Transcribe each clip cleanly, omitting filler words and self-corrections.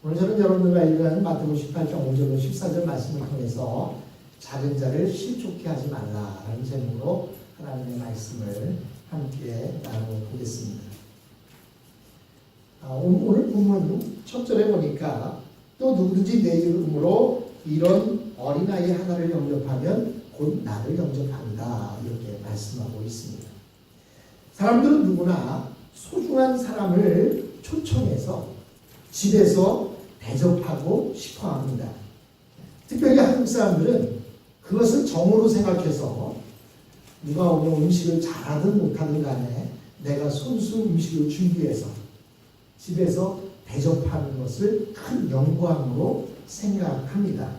오늘 저는 여러분들과 읽은 마태복음 18장 5절로 14절 말씀을 통해서 작은 자를 실족케 하지 말라라는 제목으로 하나님의 말씀을 함께 나눠보겠습니다. 오늘 본문 첫 절에 보니까 또 누구든지 내 이름으로 이런 어린아이 하나를 영접하면 곧 나를 영접한다, 이렇게 말씀하고 있습니다. 사람들은 누구나 소중한 사람을 초청해서 집에서 대접하고 싶어 합니다. 특별히 한국 사람들은 그것을 정으로 생각해서 누가 오면 음식을 잘하든 못하든 간에 내가 손수 음식을 준비해서 집에서 대접하는 것을 큰 영광으로 생각합니다.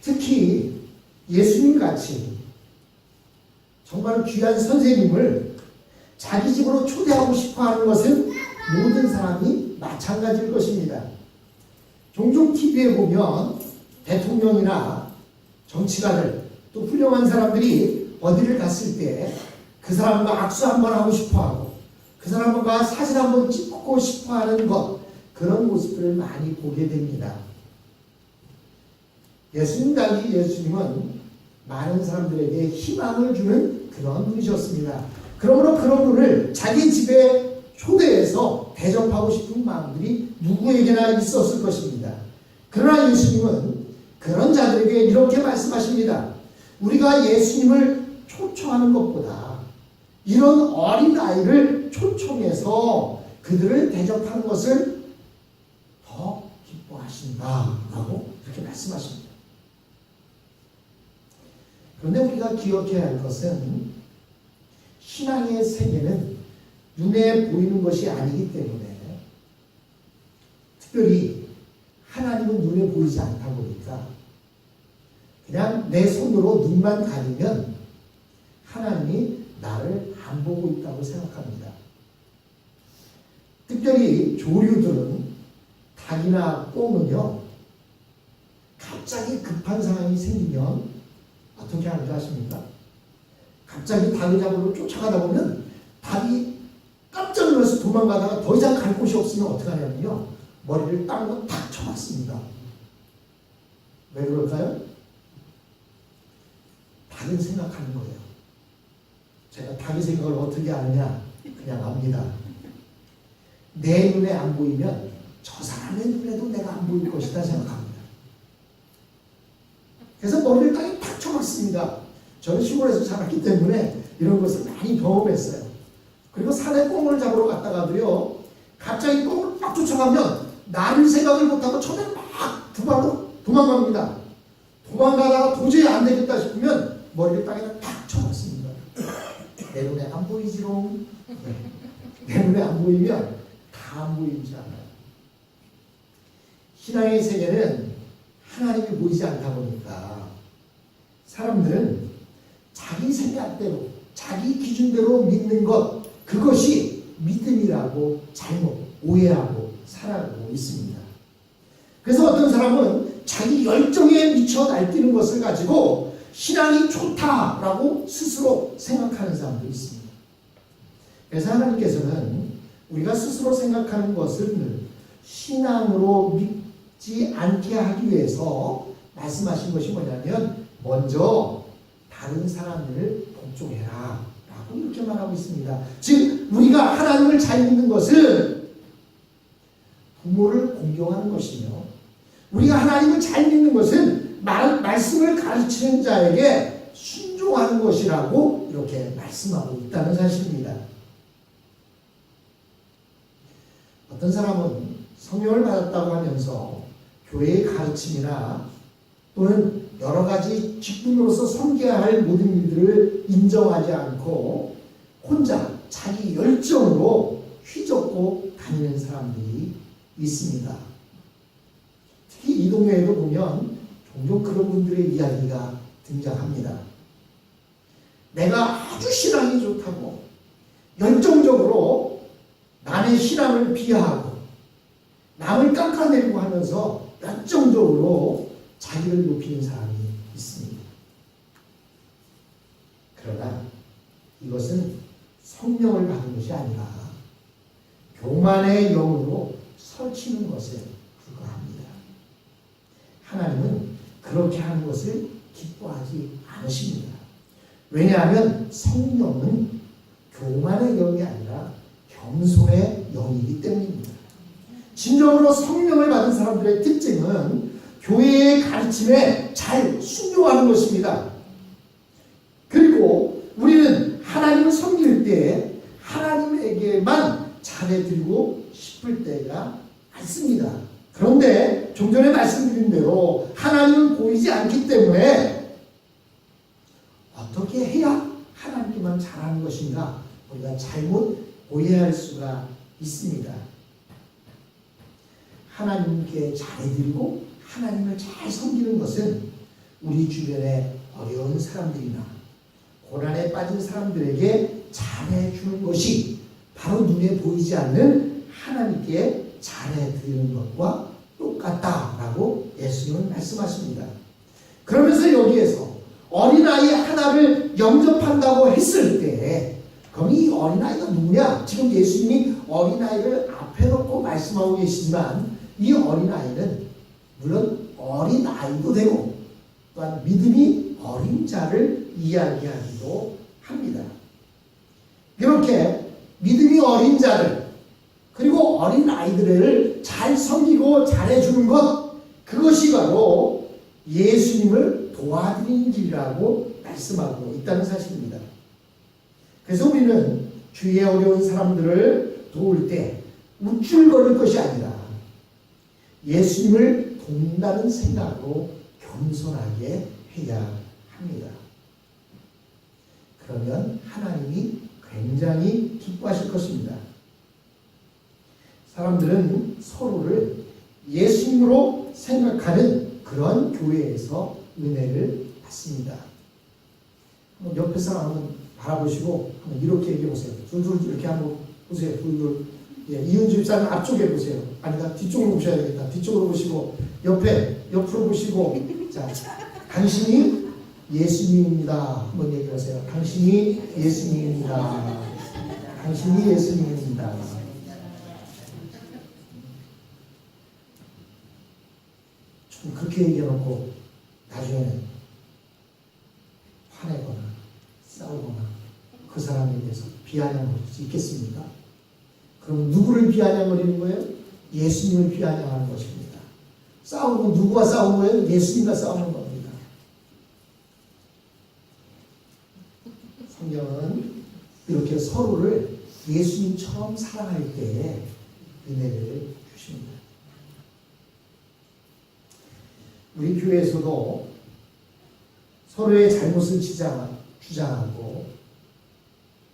특히 예수님 같이 정말 귀한 선생님을 자기 집으로 초대하고 싶어 하는 것은 모든 사람이 마찬가지일 것입니다. 종종 TV에 보면 대통령이나 정치가들 또 훌륭한 사람들이 어디를 갔을 때 그 사람과 악수 한번 하고 싶어 하고 그 사람과 사진 한번 찍고 싶어 하는 것, 그런 모습들을 많이 보게 됩니다. 예수님은 많은 사람들에게 희망을 주는 그런 분이셨습니다. 그러므로 그런 분을 자기 집에 초대해서 대접하고 싶은 마음들이 누구에게나 있었을 것입니다. 그러나 예수님은 그런 자들에게 이렇게 말씀하십니다. 우리가 예수님을 초청하는 것보다 이런 어린아이를 초청해서 그들을 대접하는 것을 더 기뻐하신다라고 이렇게 말씀하십니다. 그런데 우리가 기억해야 할 것은 신앙의 세계는 눈에 보이는 것이 아니기 때문에, 특별히 하나님은 눈에 보이지 않다 보니까 그냥 내 손으로 눈만 가리면 하나님이 나를 안 보고 있다고 생각합니다. 특별히 조류들은, 닭이나 꽁은요, 갑자기 급한 상황이 생기면 어떻게 하는지 아십니까? 갑자기 닭을 잡으러 쫓아가다 보면 닭이 깜짝 놀라서 도망가다가 더 이상 갈 곳이 없으면 어떻게 하냐면요, 머리를 땅으로 탁 쳐맞습니다. 왜 그럴까요? 닭은 생각하는 거예요. 제가 닭의 생각을 어떻게 아느냐? 그냥 압니다. 내 눈에 안 보이면 저 사람의 눈에도 내가 안 보일 것이다 생각합니다. 그래서 머리를 땅에 탁 쳐맞습니다. 저는 시골에서 자랐기 때문에 이런 것을 많이 경험했어요. 그리고 산에 꽁을 잡으러 갔다가도요, 갑자기 꽁을 막 쫓아가면 나를 생각을 못하고 처음에 막 두 발로 도망갑니다. 도망가다가 도저히 안 되겠다 싶으면 머리를 땅에다 탁 쳐맞습니다. 내 눈에 안 보이지롱. 내 눈에 안 보이면 다 안 보이지 않아요. 신앙의 세계는 하나님이 보이지 않다 보니까 사람들은 자기 생각대로, 자기 기준대로 믿는 것, 그것이 믿음이라고 잘못 오해하고 살아가고 있습니다. 그래서 어떤 사람은 자기 열정에 미쳐 날뛰는 것을 가지고 신앙이 좋다라고 스스로 생각하는 사람도 있습니다. 그래서 하나님께서는 우리가 스스로 생각하는 것을 신앙으로 믿지 않게 하기 위해서 말씀하신 것이 뭐냐면, 먼저 다른 사람들을 복종해라 라고 이렇게 말하고 있습니다. 즉 우리가 하나님을 잘 믿는 것은 부모를 공경하는 것이며, 우리가 하나님을 잘 믿는 것은 말씀을 가르치는 자에게 순종하는 것이라고 이렇게 말씀하고 있다는 사실입니다. 어떤 사람은 성령을 받았다고 하면서 교회의 가르침이나 또는 여러 가지 직분으로서 섬겨야 할 모든 일들을 인정하지 않고 혼자 자기 열정으로 휘젓고 다니는 사람들이 있습니다. 특히 이 동네에도 보면 종종 그런 분들의 이야기가 등장합니다. 내가 아주 신앙이 좋다고 열정적으로 남의 신앙을 비하하고 남을 깎아내리고 하면서 열정적으로 자기를 높이는 사람이 있습니다. 그러나 이것은 성령을 받은 것이 아니라 교만의 영으로 설치는 것에 불과합니다. 하나님은 그렇게 하는 것을 기뻐하지 않으십니다. 왜냐하면 성령은 교만의 영이 아니라 겸손의 영이기 때문입니다. 진정으로 성령을 받은 사람들의 특징은 교회의 가르침에 잘 순종하는 것입니다. 그리고 우리는 하나님을 섬길 때 하나님에게만 잘해드리고 싶을 때가 많습니다. 그런데 좀 전에 말씀드린 대로 하나님은 보이지 않기 때문에 어떻게 해야 하나님께만 잘하는 것인가 우리가 잘못 오해할 수가 있습니다. 하나님께 잘해드리고 하나님을 잘 섬기는 것은 우리 주변에 어려운 사람들이나 고난에 빠진 사람들에게 잘해주는 것이 바로 눈에 보이지 않는 하나님께 잘해드리는 것과 똑같다라고 예수님은 말씀하십니다. 그러면서 여기에서 어린아이 하나를 영접한다고 했을 때 그럼 이 어린아이가 누구냐? 지금 예수님이 어린아이를 앞에 놓고 말씀하고 계시지만 이 어린아이는 물론 어린아이도 되고 또한 믿음이 어린 자를 이야기하기도 합니다. 이렇게 믿음이 어린 자들 그리고 어린 아이들을 잘 섬기고 잘해주는 것 그것이 바로 예수님을 도와드리는 길이라고 말씀하고 있다는 사실입니다. 그래서 우리는 주위에 어려운 사람들을 도울 때 우쭐거릴 것이 아니라 예수님을 돕는다는 생각으로 겸손하게 해야 합니다. 그러면 하나님이 굉장히 기뻐하실 것입니다. 사람들은 서로를 예수님으로 생각하는 그런 교회에서 은혜를 받습니다. 옆에 사람 한번 바라보시고 한번 이렇게 얘기해 보세요. 둘둘 이렇게 한번 보세요. 둘둘. 예, 이은주 집사님 앞쪽에 보세요. 아니다. 뒤쪽으로 보셔야 되겠다. 뒤쪽으로 보시고 옆으로 보시고 자, 당신이 예수님입니다. 한번 얘기하세요. 당신이 예수님입니다. 당신이 예수님입니다. 좀 그렇게 얘기해놓고 나중에는 화내거나 싸우거나 그 사람에 대해서 비아냥거릴 수 있겠습니까? 그럼 누구를 비아냥거리는 거예요? 예수님을 비아냥하는 것입니다. 싸우고 누구와 싸우는 거예요? 예수님과 싸우는 겁니다. 성경은 이렇게 서로를 예수님처럼 사랑할 때에 은혜를 주십니다. 우리 교회에서도 서로의 잘못을 주장하고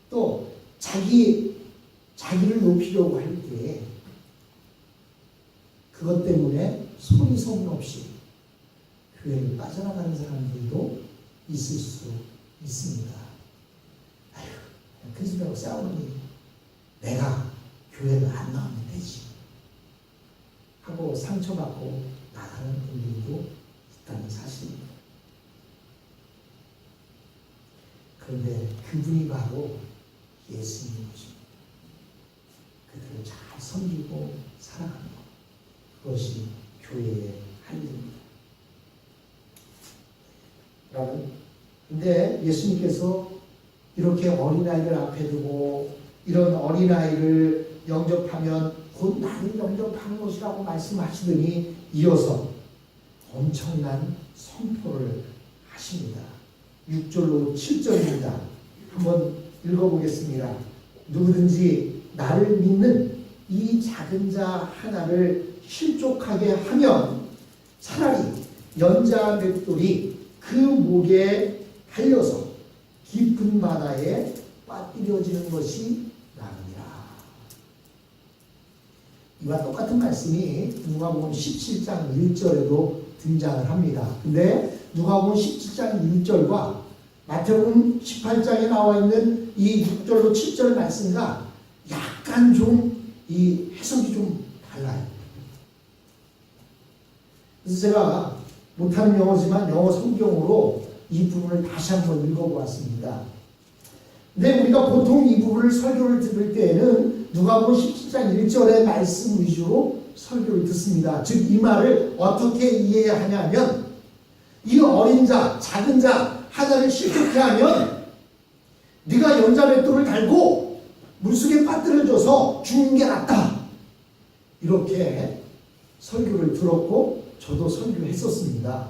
또 자기를 높이려고 할 때 그것 때문에 소리 소문 없이 교회를 빠져나가는 사람들도 있을 수 있습니다. 아휴, 큰 소리하고 싸우니 내가 교회를 안 나오면 되지 하고 상처받고 나가는 분들도 있다는 사실입니다. 그런데 그분이 바로 예수님인 것입니다. 그들을 잘 섬기고 사랑하는 것. 그것이 교회의 할 일입니다. 여러분, 근데 예수님께서 이렇게 어린아이를 앞에 두고 이런 어린아이를 영접하면 곧 나를 영접하는 것이라고 말씀하시더니 이어서 엄청난 선포를 하십니다. 6절로 7절입니다. 한번 읽어보겠습니다. 누구든지 나를 믿는 이 작은 자 하나를 실족하게 하면 차라리 연자 맷돌이 그 목에 달려서 깊은 바다에 빠뜨려지는 것이 나으니라. 이와 똑같은 말씀이 누가복음 17장 1절에도 등장을 합니다. 근데 누가복음 17장 1절과 마태복음 18장에 나와 있는 이 6절로 7절 말씀과 약간 좀 이 해석이 좀 달라요. 그래서 제가 못하는 영어지만 영어 성경으로 이 부분을 다시 한번 읽어보았습니다. 근데 우리가 보통 이 부분을 설교를 들을 때에는 누가복음 17장 1절의 말씀 위주로 설교를 듣습니다. 즉 이 말을 어떻게 이해해야 하냐면 이 어린 자, 작은 자 하나를 실족해 하면 네가 연자맷돌을 달고 물속에 빠뜨려져서 죽는 게 낫다. 이렇게 설교를 들었고 저도 설교했었습니다.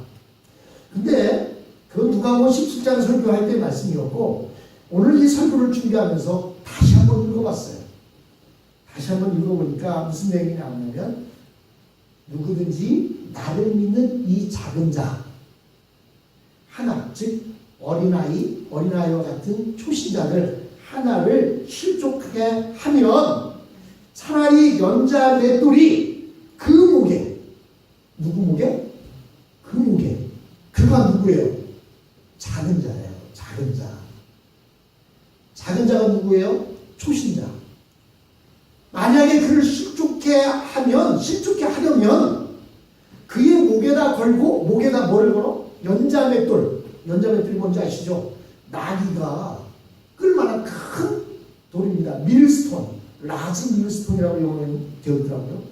근데 그 누가복음 17장 설교할 때 말씀이었고 오늘 이 설교를 준비하면서 다시 한번 읽어봤어요. 다시 한번 읽어보니까 무슨 내용이 나오냐면 누구든지 나를 믿는 이 작은 자 하나, 즉 어린아이와 같은 초신자를 하나를 실족하게 하면 차라리 연자 맷돌이 그 목에 누구 목에? 그 목에 그가 누구예요? 작은 자예요. 작은 자. 작은 자가 누구예요? 초신자. 만약에 그를 실족해 하려면 그의 목에다 걸고 목에다 뭐를 걸어? 연자맷돌. 연자맷돌이 뭔지 아시죠? 나귀가 끌만한 큰 돌입니다. 밀스톤. 라지 밀스톤이라고 영어에 되어 있더라고요.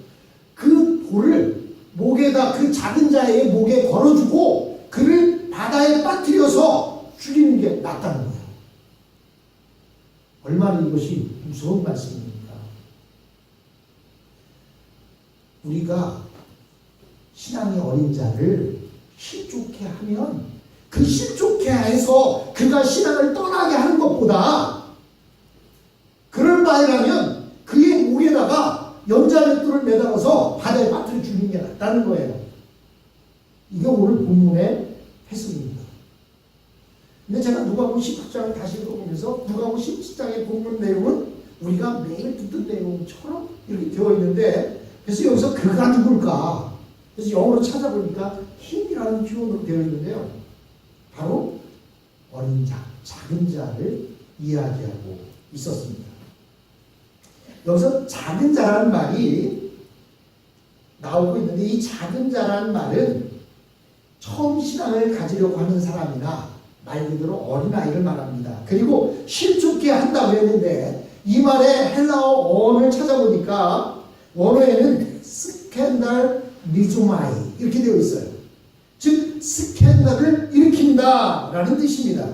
그 돌을 목에다 그 작은 자의 목에 걸어주고 그를 바다에 빠뜨려서 죽이는 게 낫다는 거예요. 얼마나 이것이 무서운 말씀입니까? 우리가 신앙의 어린 자를 실족해 하면 그 실족해 해서 그가 신앙을 떠나게 하는 것보다 그럴 바에라면 그의 목에다가 연자맷돌을 매달아서 바다에 빠뜨려 죽이는 게 낫다는 거예요. 이게 오늘 본문의 해석입니다. 근데 제가 누가복음 19장을 다시 읽어보면서 누가복음 17장의 본문 내용은 우리가 매일 듣던 내용처럼 이렇게 되어 있는데 그래서 여기서 그가 누굴까? 그래서 영어로 찾아보니까 힘이라는 표현으로 되어 있는데요. 바로 어린 자, 작은 자를 이야기하고 있었습니다. 여기서 작은 자라는 말이 나오고 있는데 이 작은 자라는 말은 처음 신앙을 가지려고 하는 사람이나 말 그대로 어린아이를 말합니다. 그리고 실족해 한다고 했는데 이 말의 헬라어 어원을 찾아보니까 원어에는 스캔달 리조마이 이렇게 되어 있어요. 즉 스캔달을 일으킨다 라는 뜻입니다.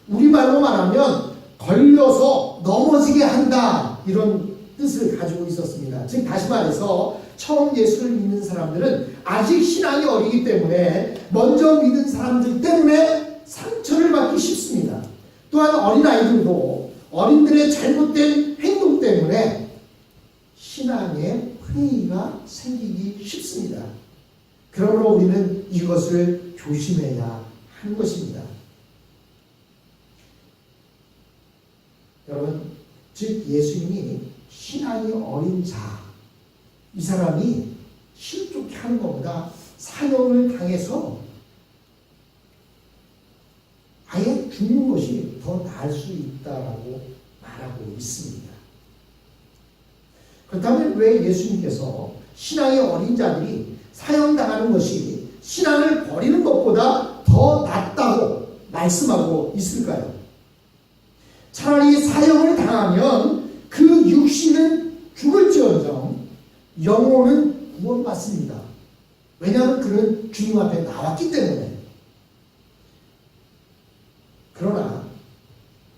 우리말로 말하면 걸려서 넘어지게 한다 이런 뜻을 가지고 있었습니다. 즉 다시 말해서 처음 예수를 믿는 사람들은 아직 신앙이 어리기 때문에 먼저 믿은 사람들 때문에 상처를 받기 쉽습니다. 또한 어린아이들도 어린들의 잘못된 행동 때문에 신앙에 회의가 생기기 쉽습니다. 그러므로 우리는 이것을 조심해야 하는 것입니다. 여러분, 즉 예수님이 신앙이 어린 자, 이 사람이 실족해 하는 것보다 사형을 당해서 아예 죽는 것이 더 나을 수 있다라고 말하고 있습니다. 그렇다면 왜 예수님께서 신앙의 어린 자들이 사형당하는 것이 신앙을 버리는 것보다 더 낫다고 말씀하고 있을까요? 차라리 사형을 당하면 그 육신은 죽을지언정 영혼은 구원받습니다. 왜냐하면 그는 주님 앞에 나왔기 때문에. 그러나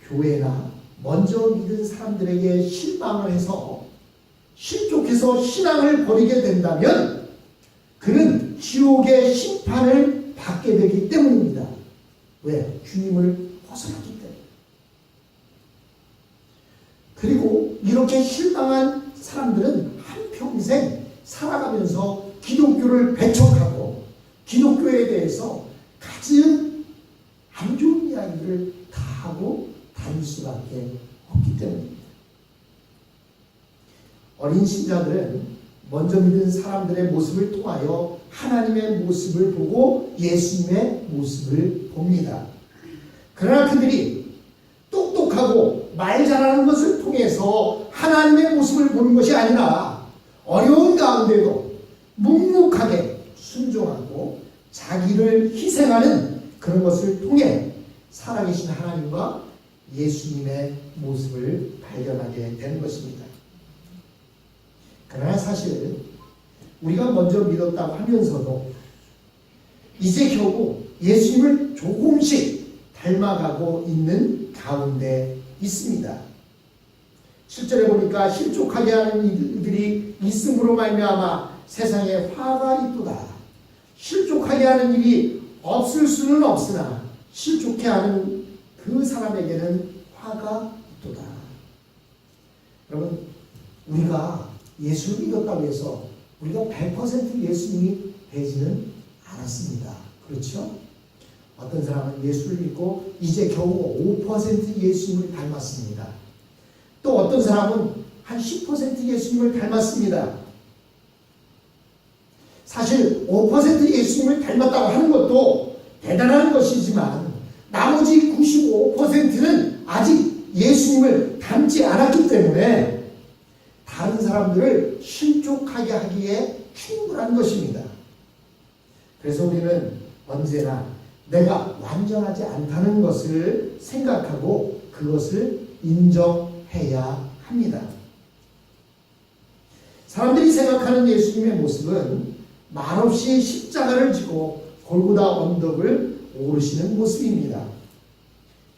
교회나 먼저 믿은 사람들에게 실망을 해서 실족해서 신앙을 버리게 된다면 그는 지옥의 심판을 받게 되기 때문입니다. 왜? 주님을 벗어났기 때문에. 그리고 이렇게 실망한 사람들은 한평생 살아가면서 기독교를 배척하고 기독교에 대해서 가진 안 좋은 이야기를 다 하고 다닐 수밖에 없기 때문입니다. 어린 신자들은 먼저 믿은 사람들의 모습을 통하여 하나님의 모습을 보고 예수님의 모습을 봅니다. 그러나 그들이 똑똑하고 말 잘하는 것을 통해서 하나님의 모습을 보는 것이 아니라 어려운 가운데도 묵묵하게 순종하고 자기를 희생하는 그런 것을 통해 살아계신 하나님과 예수님의 모습을 발견하게 되는 것입니다. 그러나 사실 우리가 먼저 믿었다고 하면서도 이제 겨우 예수님을 조금씩 닮아가고 있는 가운데 있습니다. 7절에 보니까 실족하게 하는 이들이 있음으로 말미암아 세상에 화가 있도다. 실족하게 하는 일이 없을 수는 없으나 실족해 하는 그 사람에게는 화가 있도다. 여러분, 우리가 예수를 믿었다고 해서 우리가 100% 예수님이 되지는 않았습니다. 그렇죠? 어떤 사람은 예수를 믿고 이제 겨우 5% 예수님을 닮았습니다. 또 어떤 사람은 한 10% 예수님을 닮았습니다. 사실 5% 예수님을 닮았다고 하는 것도 대단한 것이지만 나머지 95%는 아직 예수님을 닮지 않았기 때문에 다른 사람들을 실족하게 하기에 충분한 것입니다. 그래서 우리는 언제나 내가 완전하지 않다는 것을 생각하고 그것을 인정해야 합니다. 사람들이 생각하는 예수님의 모습은 말없이 십자가를 지고 골고다 언덕을 오르시는 모습입니다.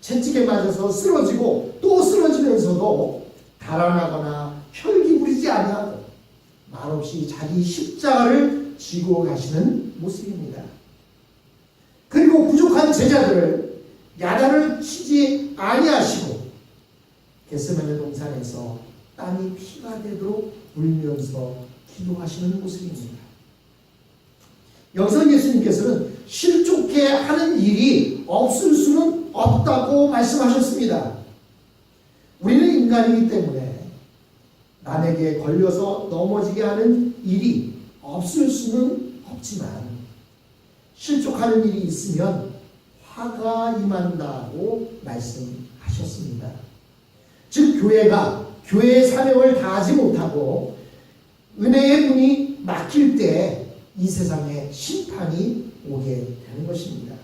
채찍에 맞아서 쓰러지고 또 쓰러지면서도 달아나거나 혈기 부리지 아니하고 말없이 자기 십자가를 지고 가시는 모습입니다. 그리고 부족한 제자들을 야단을 치지 아니하시고 겟세마네 동산에서 땀이 피가 되도록 울면서 기도하시는 모습입니다. 여기서 예수님께서는 실족해 하는 일이 없을 수는 없다고 말씀하셨습니다. 우리는 인간이기 때문에 남에게 걸려서 넘어지게 하는 일이 없을 수는 없지만 실족하는 일이 있으면 화가 임한다고 말씀하셨습니다. 즉 교회가 교회의 사명을 다하지 못하고 은혜의 문이 막힐 때 이 세상에 심판이 오게 되는 것입니다.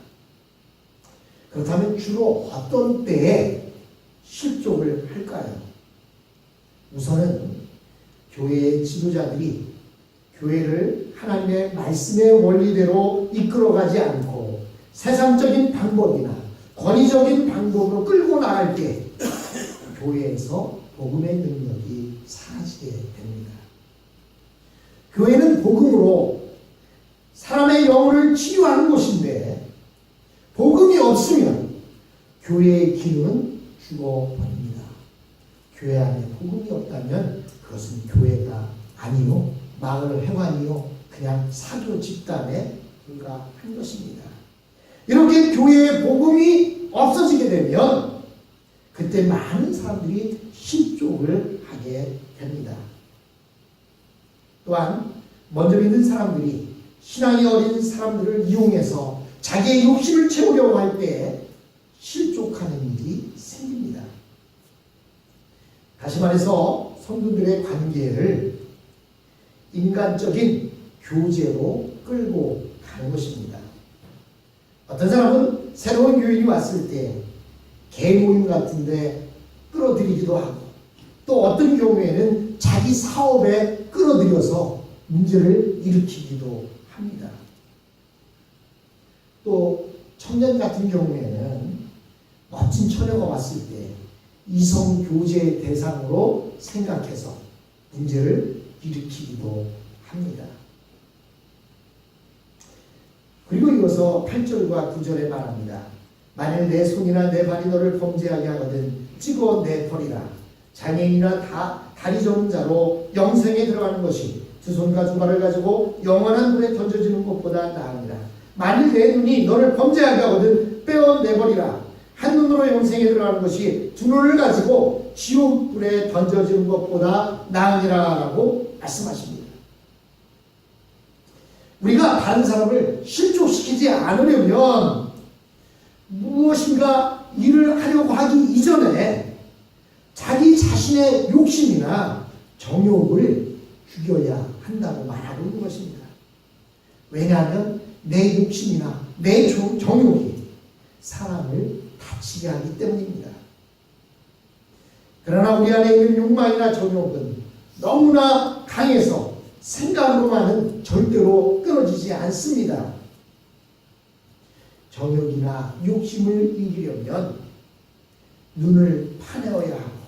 그렇다면 주로 어떤 때에 실족을 할까요? 우선은 교회의 지도자들이 교회를 하나님의 말씀의 원리대로 이끌어가지 않고 세상적인 방법이나 권위적인 방법으로 끌고 나갈 때 교회에서 복음의 능력이 사라지게 됩니다. 교회는 복음으로 사람의 영혼을 치유하는 곳인데 복음이 없으면 교회의 기능은 죽어버립니다. 교회 안에 복음이 없다면 그것은 교회가 아니요 마을 회관이요 그냥 사교 집단에 불과한 것입니다. 이렇게 교회에 복음이 없어지게 되면 그때 많은 사람들이 실족을 하게 됩니다. 또한 먼저 믿는 사람들이 신앙이 어린 사람들을 이용해서 자기의 욕심을 채우려고 할 때 실족하는 일이 생깁니다. 다시 말해서 성도들의 관계를 인간적인 교제로 끌고 가는 것입니다. 어떤 사람은 새로운 교인이 왔을 때 개모임 같은 데 끌어들이기도 하고 또 어떤 경우에는 자기 사업에 끌어들여서 문제를 일으키기도 합니다. 또 청년 같은 경우에는 멋진 처녀가 왔을 때 이성 교제 대상으로 생각해서 문제를 일으키기도 합니다. 그리고 이어서 8절과 9절에 말합니다. 만일 내 손이나 내 발이 너를 범죄하게 하거든 찍어 내버리라. 장애인이나 다리 저는 자로 영생에 들어가는 것이 두 손과 두 발을 가지고 영원한 불에 던져지는 것보다 나으니라. 만일 내 눈이 너를 범죄하게 하거든 빼어내버리라. 한 눈으로 영생에 들어가는 것이 두 눈을 가지고 지옥 불에 던져지는 것보다 나으니라 라고 말씀하십니다. 우리가 다른 사람을 실족시키지 않으려면 무엇인가 일을 하려고 하기 이전에 자기 자신의 욕심이나 정욕을 죽여야 한다고 말하고 있는 것입니다. 왜냐하면 내 욕심이나 내 정욕이 사람을 다치게 하기 때문입니다. 그러나 우리 안에 있는 욕망이나 정욕은 너무나 강해서 생각으로만은 절대로 끊어지지 않습니다. 정욕이나 욕심을 이기려면 눈을 파내어야 하고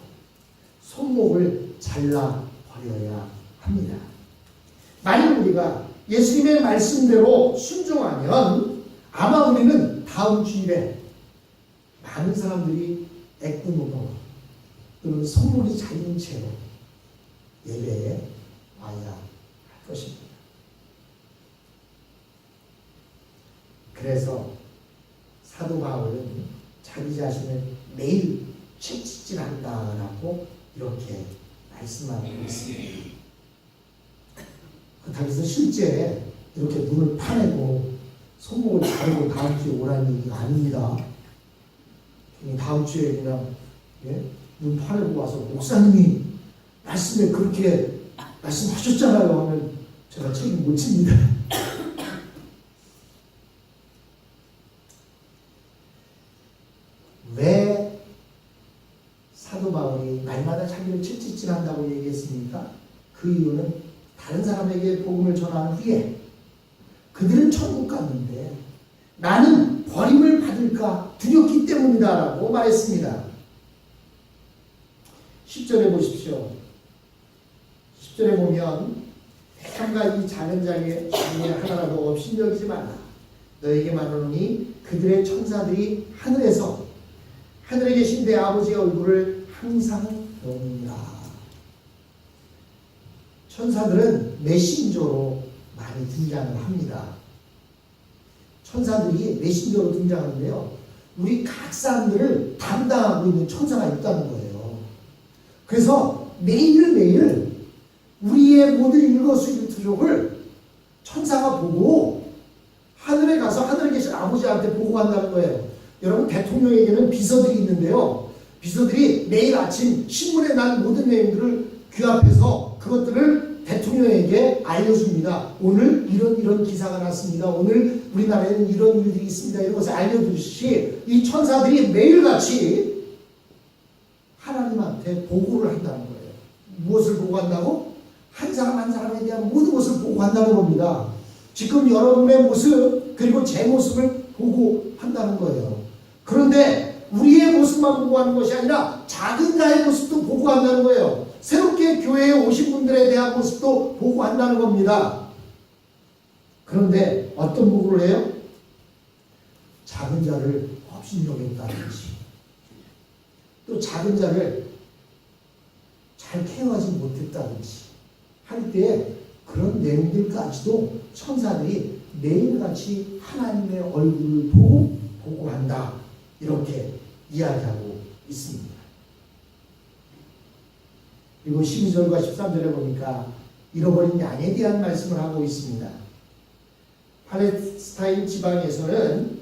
손목을 잘라버려야 합니다. 만약 우리가 예수님의 말씀대로 순종하면 아마 우리는 다음 주일에 많은 사람들이 애꾸노로 또는 손목이 잘린 채로 예배에 와야 할 것입니다. 그래서 사도 바울은 자기 자신을 매일 채찍질한다라고 이렇게 말씀하고 있습니다. 그래서 실제 이렇게 눈을 파내고 손목을 자르고 다음 주에 오라는 얘기가 아닙니다. 다음 주에 그냥 눈 파내고 와서 목사님이 말씀에 그렇게 말씀하셨잖아요 하면 제가 책임 못 집니다. 왜 사도 바울이 날마다 자기를 채찍질한다고 얘기했습니까? 그 이유는 다른 사람에게 복음을 전한 후에 그들은 천국 갔는데 나는 버림을 받을까 두렵기 때문이다라고 말했습니다. 10절에 보십시오. 10절에 보면 삼가 이 작은 자에 하나라도 없이 여기지 말라. 너에게 말하노니 그들의 천사들이 하늘에 계신 내 아버지의 얼굴을 항상 보느니라. 천사들은 메신저로 많이 등장을 합니다. 천사들이 메신저로 등장하는데요. 우리 각 사람들을 담당하고 있는 천사가 있다는 거예요. 그래서 매일매일 우리의 모든 일거수일투족을 천사가 보고 하늘에 가서 하늘에 계신 아버지한테 보고한다는 거예요. 여러분, 대통령에게는 비서들이 있는데요. 비서들이 매일 아침 신문에 난 모든 내용들을 귀 앞에서 그것들을 대통령에게 알려줍니다. 오늘 이런 기사가 났습니다. 오늘 우리나라에는 이런 일들이 있습니다. 이런 것을 알려주듯이 이 천사들이 매일같이 하나님한테 보고를 한다는 거예요. 무엇을 보고한다고? 한 사람 한 사람에 대한 모든 것을 보고한다는 겁니다. 지금 여러분의 모습 그리고 제 모습을 보고한다는 거예요. 그런데 우리의 모습만 보고하는 것이 아니라 작은 자의 모습도 보고한다는 거예요. 새롭게 교회에 오신 분들에 대한 모습도 보고한다는 겁니다. 그런데 어떤 보고를 해요? 작은 자를 업신여겼다든지 또 작은 자를 잘 케어하지 못했다든지 할 때 그런 내용들까지도 천사들이 매일같이 하나님의 얼굴을 보고 보고한다. 이렇게 이야기하고 있습니다. 그리고 12절과 13절에 보니까 잃어버린 양에 대한 말씀을 하고 있습니다. 팔레스타인 지방에서는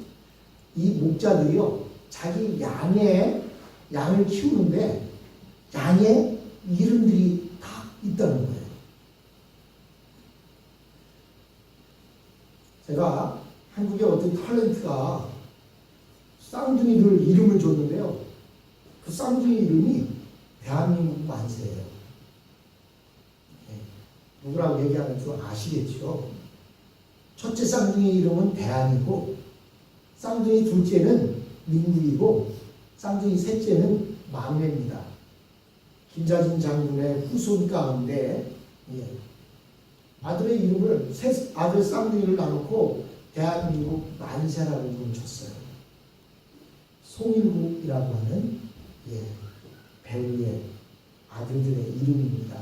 이 목자들이요, 자기 양을 키우는데 양의 이름들이 다 있다는 거예요. 제가 한국의 어떤 탤런트가 쌍둥이들 이름을 줬는데요. 그 쌍둥이 이름이 대한민국 만세예요. 누구라고 얘기하면 좀 아시겠죠? 첫째 쌍둥이 이름은 대한이고, 쌍둥이 둘째는 민국이고, 쌍둥이 셋째는 막내입니다. 김자진 장군의 후손 가운데 아들의 이름을 아들 쌍둥이를 나놓고 대한민국 만세라고 이름을 줬어요. 송일국이라고 하는 배우의 아들들의 이름입니다.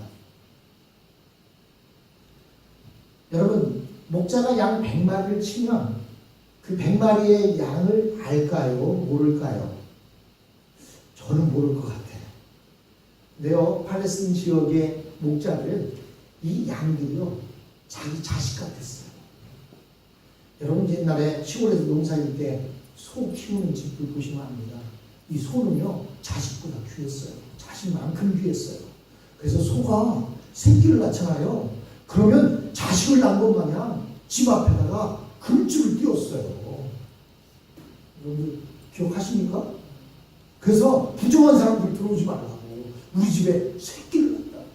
여러분, 목자가 양 100마리를 치면 그 100마리의 양을 알까요? 모를까요? 저는 모를 것 같아요. 근데요, 팔레스틴 지역의 목자들은 이 양들이요, 자기 자식 같았어요. 여러분, 옛날에 시골에서 농사일 때 소 키우는 집들 보시면 압니다. 이 소는요, 자식보다 귀했어요. 자식만큼 귀했어요. 그래서 소가 새끼를 낳잖아요. 그러면 자식을 낳은 것 마냥 집 앞에다가 금줄을 띄웠어요. 여러분들 기억하십니까? 그래서 부정한 사람들 들어오지 말라고 우리 집에 새끼를 낳았다.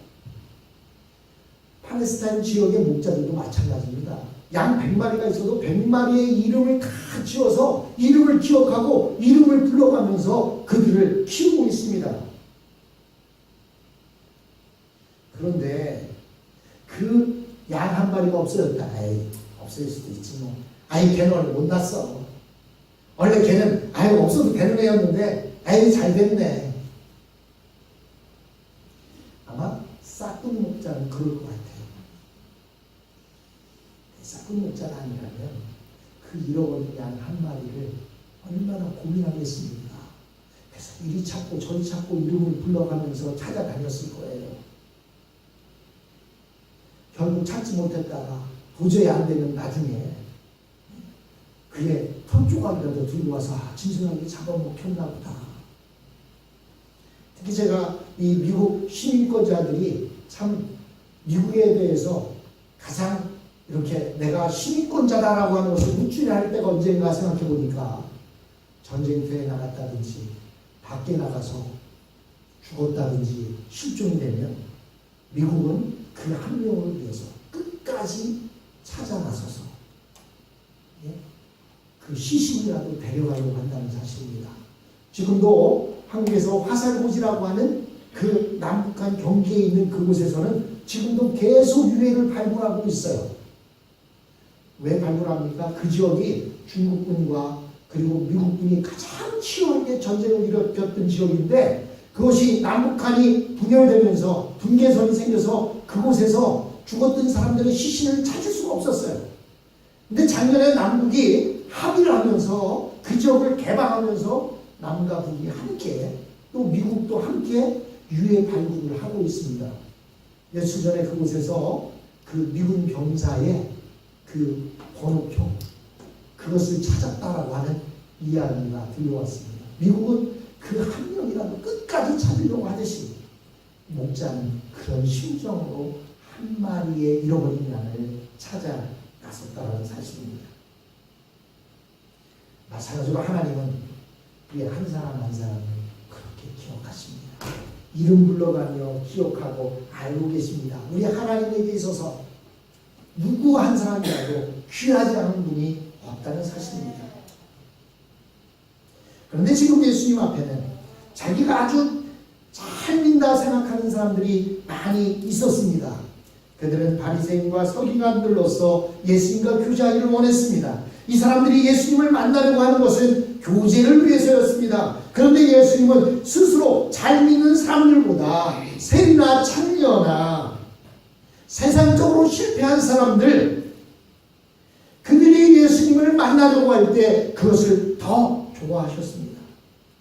팔레스타인 지역의 목자들도 마찬가지입니다. 양 100마리가 있어도 100마리의 이름을 다 지어서 이름을 기억하고 이름을 불러가면서 그들을 키우고 있습니다. 그런데 그 양 한 마리가 없어졌다. 아이, 없어질 수도 있지 뭐. 아이, 걔는 원래 못 났어. 원래 걔는 아이 없어도 되는 애였는데 아이 잘 됐네. 아마 싹둑 목자는 그럴 것 같아요. 싹둑 목자가 아니라면 그 잃어버린 양 한 마리를 얼마나 고민하겠습니까? 그래서 이리 찾고 저리 찾고 이름을 불러가면서 찾아다녔을 거예요. 결국 찾지 못했다가 도저히 안 되면 나중에 그의 털조각이라도 들고 와서 진솔하게 잡아먹혔나 보다. 특히 제가 이 미국 시민권자들이 참 미국에 대해서 가장 이렇게 내가 시민권자다라고 하는 것을 우쭐할 때가 언젠가 생각해 보니까 전쟁터에 나갔다든지 밖에 나가서 죽었다든지 실종이 되면 미국은 그 한 명을 위해서 끝까지 찾아 나서서 그 시신이라도 데려가려고 한다는 사실입니다. 지금도 한국에서 화살고지라고 하는 그 남북한 경계에 있는 그곳에서는 지금도 계속 유해를 발굴하고 있어요. 왜 발굴합니까? 그 지역이 중국군과 그리고 미국군이 가장 치열하게 전쟁을 일으켰던 지역인데 그것이 남북한이 분열되면서 분계선이 생겨서 그곳에서 죽었던 사람들의 시신을 찾을 수가 없었어요. 근데 작년에 남북이 합의를 하면서 그 지역을 개방하면서 남과 북이 함께 또 미국도 함께 유해 발굴을 하고 있습니다. 며칠 전에 그곳에서 그 미군 병사의 그 번호표 그것을 찾았다라고 하는 이야기가 들려왔습니다. 미국은 그 한 명이라도 끝까지 찾으려고 하듯이 목자는 그런 심정으로 한 마리의 잃어버린 양을 찾아 나섰다는 사실입니다. 마찬가지로 하나님은 우리 한 사람 한 사람을 그렇게 기억하십니다. 이름 불러가며 기억하고 알고 계십니다. 우리 하나님에게 있어서 누구 한 사람이라도 귀하지 않은 분이 없다는 사실입니다. 그런데 지금 예수님 앞에는 자기가 아주 잘 믿는다 생각하는 사람들이 많이 있었습니다. 그들은 바리새인과 서기관들로서 예수님과 교제하기를 원했습니다. 이 사람들이 예수님을 만나려고 하는 것은 교제를 위해서였습니다. 그런데 예수님은 스스로 잘 믿는 사람들보다 세리나 창녀나 세상적으로 실패한 사람들 그들이 예수님을 만나려고 할 때 그것을 더 좋아하셨습니다.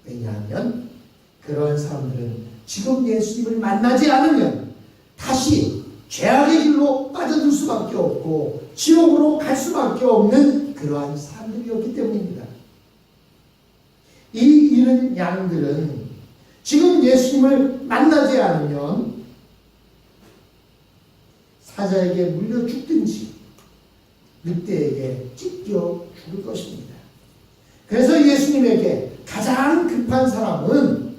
왜냐하면 그런 사람들은 지금 예수님을 만나지 않으면 다시 죄악의 길로 빠져들 수밖에 없고 지옥으로 갈 수밖에 없는 그러한 사람들이었기 때문입니다. 이 잃은 양들은 지금 예수님을 만나지 않으면 사자에게 물려 죽든지 늑대에게 찢겨 죽을 것입니다. 그래서 예수님에게 가장 급한 사람은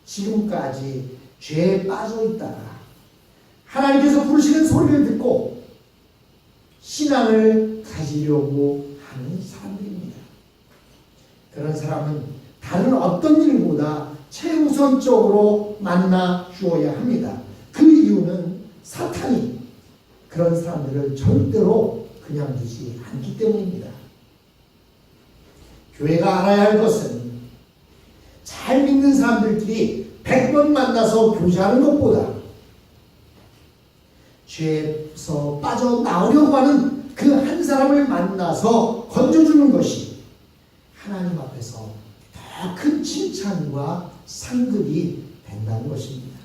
지금까지 죄에 빠져 있다가 하나님께서 부르시는 소리를 듣고 신앙을 가지려고 하는 사람들입니다. 그런 사람은 다른 어떤 일보다 최우선적으로 만나 주어야 합니다. 그 이유는 사탄이 그런 사람들을 절대로 그냥 두지 않기 때문입니다. 교회가 알아야 할 것은 잘 믿는 사람들끼리 100번 만나서 교제하는 것보다 죄에서 빠져나오려고 하는 그 한 사람을 만나서 건져주는 것이 하나님 앞에서 더 큰 칭찬과 상급이 된다는 것입니다.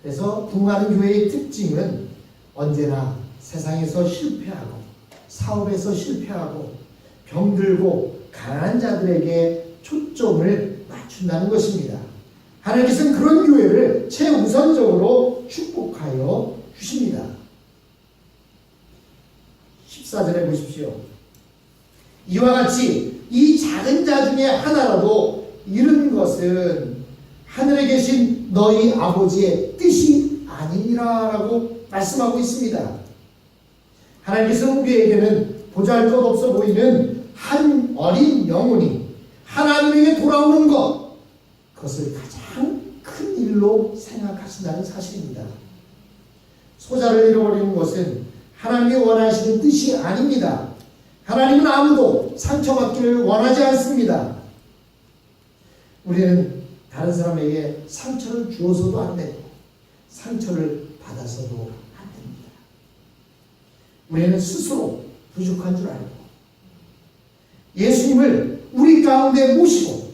그래서 부흥하는 교회의 특징은 언제나 세상에서 실패하고 사업에서 실패하고 병들고 가난한 자들에게 초점을 맞춘다는 것입니다. 하나님께서는 그런 교회를 최우선적으로 축복하여 주십니다. 14절에 보십시오. 이와 같이 이 작은 자 중에 하나라도 잃은 것은 하늘에 계신 너희 아버지의 뜻이 아니니라라고 말씀하고 있습니다. 하나님께서 우리에게는 보잘것없어 보이는 한 어린 영혼이 하나님에게 돌아오는 것, 그것을 가장 큰 일로 생각하신다는 사실입니다. 소자를 잃어버리는 것은 하나님이 원하시는 뜻이 아닙니다. 하나님은 아무도 상처받기를 원하지 않습니다. 우리는 다른 사람에게 상처를 주어서도 안 되고 상처를 받아서도 안 됩니다. 우리는 스스로 부족한 줄 알고 예수님을 우리 가운데 모시고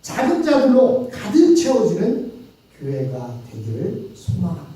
작은 자들로 가득 채워지는 교회가 되기를 소망합니다.